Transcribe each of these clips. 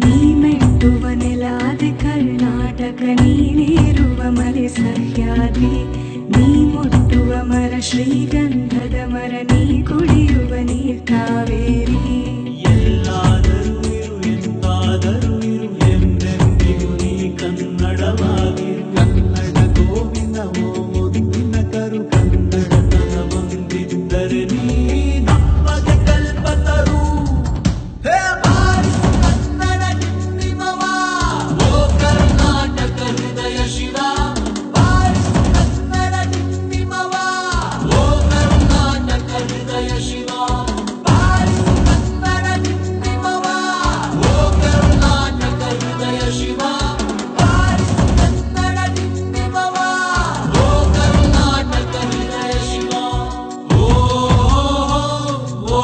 ನೀ ಮೆಟ್ಟುವ ನೆಲಾದೆ ಕರ್ನಾಟಕ ನೀನಿರುವ ಮಲೆ ಸಹ್ಯಾದ್ರಿ ನೀ ಮುಟ್ಟುವ ಮರ ಶ್ರೀಗಂಧದ ಮರ ನೀ ಕುಡಿಯುವ ನೀರ್ ಕಾವೇರಿ ಎಲ್ಲಾದರೂ ಇರು ಎಂತಾದರೂ ಇರು ಎಂದೆಂದಿಗೂ ನೀ ಕನ್ನಡವಾಗಿರು ಕನ್ನಡ ಗೋವಿನ ಮುದ್ದಿನ ಕರು ಕನ್ನಡತನ ಬಂದಿದ್ದರೆ ನೀ ನಮಗೆ ಕಲ್ಪತರು ಹೇ ಬಾರಿಸು ಕನ್ನಡ ನಿಮ್ಮವ ಓ ಕರ್ನಾಟಕ ಹೃದಯ ಶಿವ ಬಾರಿಸು ಕನ್ನಡ ನಿಮ್ಮವ ಓ ಕರ್ನಾಟಕ ಹೃದಯ ಶಿವ ಬಾರಿಸು ಕನ್ನಡ ನಿಮ್ಮವ ಓ ಕರ್ನಾಟಕ ಹೃದಯ ಶಿವ ಬಾರಿಸು ಕನ್ನಡ ನಿಮ್ಮವ ಓ ಕರ್ನಾಟಕ ಹೃದಯ ಶಿವ ಓ ಓ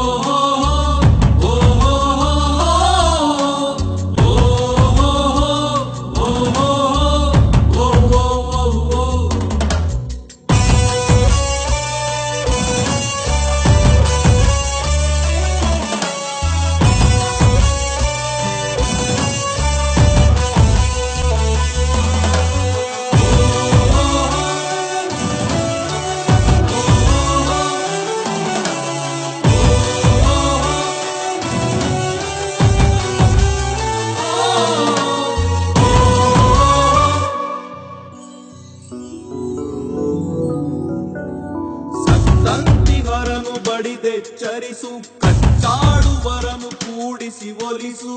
ಸಂತಿವರನು ಬಡಿದೆಚ್ಚರಿಸು ಕಚ್ಚಾಡುವರನು ಕೂಡಿಸಿ ಒಲಿಸು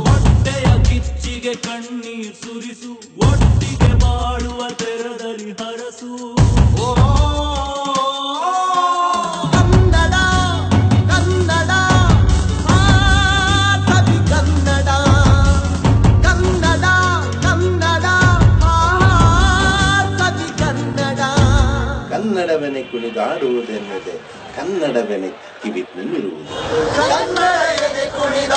ಹೊಟ್ಟೆಯ ಕಿಚ್ಚಿಗೆ ಕಣ್ಣೀರ್ ಸುರಿಸು ಒಟ್ಟಿಗೆ ಬಾಳುವ ತೆರದಲ್ಲಿ ಹರಸು ಕನ್ನಡ ಕನ್ನಡ ಕವಿ ಕನ್ನಡ ಕನ್ನಡ ಕನ್ನಡ ಕವಿ ಕನ್ನಡ ಕನ್ನಡವೆನೆ ಕುಣಿದಾಡುವುದೆನ್ನದೆ ಕನ್ನಡವೆನೆ ಕಿವಿ ನಿಮಿರುವುದು ಕನ್ನಡ ಕುಣಿದ